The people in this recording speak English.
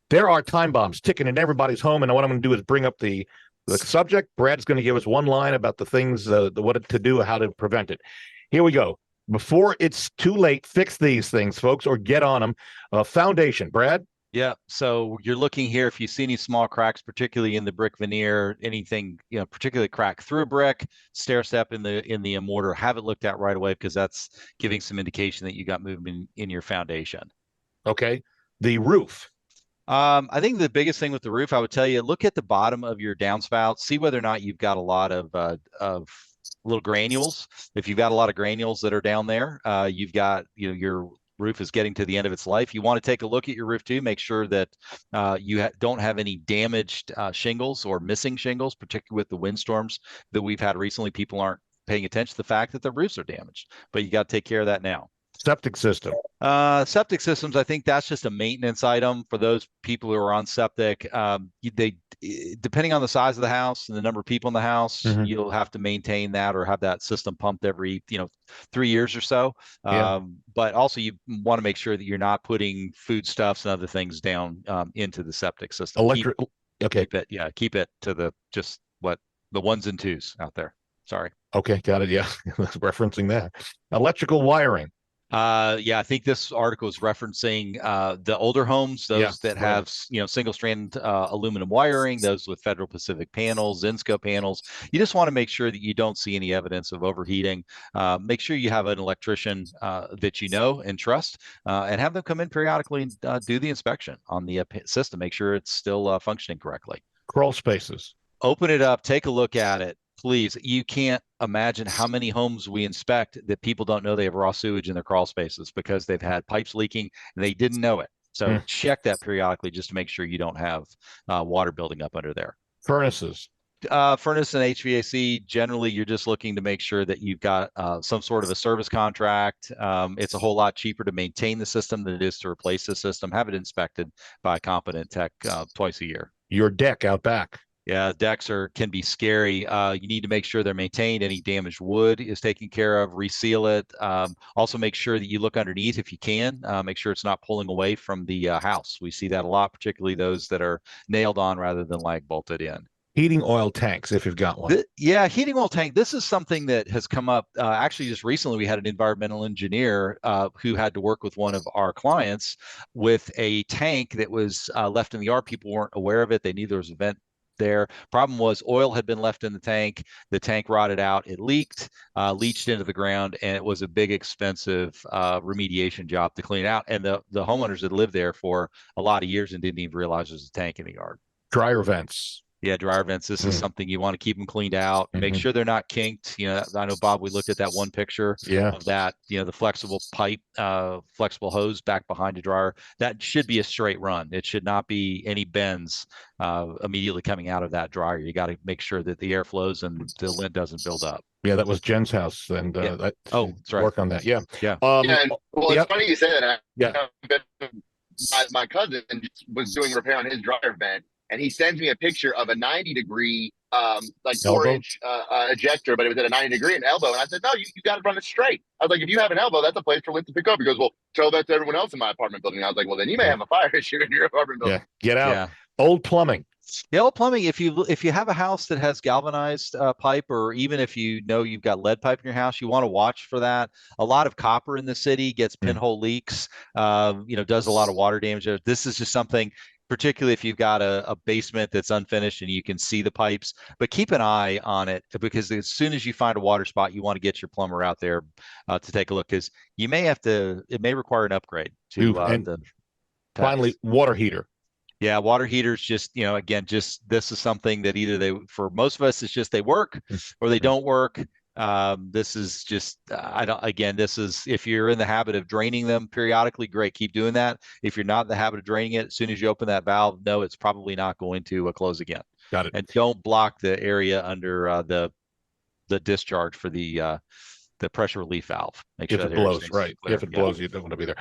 There are time bombs ticking in everybody's home, and what I'm going to do is bring up the subject. Brad's going to give us one line about the things, what to do, how to prevent it. Here we go. Before it's too late, fix these things, folks, or get on them. Foundation, Brad. Yeah. So you're looking here. If you see any small cracks, particularly in the brick veneer, anything, particularly crack through a brick, stair step in the mortar, have it looked at right away because that's giving some indication that you got movement in your foundation. Okay. The roof. I think the biggest thing with the roof, I would tell you, look at the bottom of your downspout, see whether or not you've got a lot of little granules. If you've got a lot of granules that are down there, you've got, your roof is getting to the end of its life. You want to take a look at your roof too, make sure that don't have any damaged shingles or missing shingles, particularly with the windstorms that we've had recently. People aren't paying attention to the fact that the roofs are damaged, but you got to take care of that now. Septic system. Septic systems, I think that's just a maintenance item for those people who are on septic. Depending on the size of the house and the number of people in the house, you'll have to maintain that or have that system pumped every, 3 years or so. Yeah. But also you want to make sure that you're not putting foodstuffs and other things down into the septic system. Electric. Okay. Keep it to the ones and twos out there. Sorry. Okay, got it. Yeah, referencing that. Electrical wiring. I think this article is referencing the older homes, those that have single strand aluminum wiring, those with Federal Pacific panels, Zinsco panels. You just want to make sure that you don't see any evidence of overheating. Make sure you have an electrician that you know and trust, and have them come in periodically and do the inspection on the system. Make sure it's still functioning correctly. Crawl spaces. Open it up, take a look at it. Please, you can't imagine how many homes we inspect that people don't know they have raw sewage in their crawl spaces because they've had pipes leaking and they didn't know it. So check that periodically just to make sure you don't have water building up under there. Furnaces. Furnace and HVAC, generally, you're just looking to make sure that you've got some sort of a service contract. It's a whole lot cheaper to maintain the system than it is to replace the system. Have it inspected by a competent tech twice a year. Your deck out back. Yeah, decks can be scary. You need to make sure they're maintained. Any damaged wood is taken care of. Reseal it. Also, make sure that you look underneath if you can. Make sure it's not pulling away from the house. We see that a lot, particularly those that are nailed on rather than lag bolted in. Heating oil tanks, if you've got one. Heating oil tank. This is something that has come up. Actually, just recently, we had an environmental engineer who had to work with one of our clients with a tank that was left in the yard. People weren't aware of it. They knew there was a vent there. Problem was oil had been left in the tank. The tank rotted out. It leaked, leached into the ground, and it was a big, expensive remediation job to clean out. And the homeowners had lived there for a lot of years and didn't even realize there was a tank in the yard. Dryer vents. Yeah, dryer vents. This is something you want to keep them cleaned out. Make sure they're not kinked. I know, Bob, we looked at that one picture of that, the flexible pipe, flexible hose back behind the dryer. That should be a straight run. It should not be any bends immediately coming out of that dryer. You got to make sure that the air flows and the lint doesn't build up. Yeah, that was Jen's house, and that's right. Work on that. Yeah. Well, it's funny you say that. My cousin was doing repair on his dryer vent, and he sends me a picture of a 90-degree, like 4-inch ejector, but it was at a 90-degree and elbow. And I said, no, you got to run it straight. I was like, if you have an elbow, that's a place for lint to pick up. He goes, well, tell that to everyone else in my apartment building. And I was like, well, then you may have a fire issue in your apartment building. Yeah, get out. Yeah. Old plumbing. Yeah, old plumbing. If you have a house that has galvanized pipe, or even if you know you've got lead pipe in your house, you want to watch for that. A lot of copper in the city gets pinhole leaks. Does a lot of water damage. This is just something, particularly if you've got a basement that's unfinished and you can see the pipes, but keep an eye on it, because as soon as you find a water spot, you want to get your plumber out there to take a look, because it may require an upgrade to finally, water heater. Yeah, water heaters, just, this is something that either for most of us, it's just they work or they don't work. This is just, if you're in the habit of draining them periodically, great, keep doing that. If you're not in the habit of draining it, as soon as you open that valve, no, it's probably not going to close again. Got it. And don't block the area under the discharge for the pressure relief valve. Make sure if it blows, right? If it blows, you don't want to be there.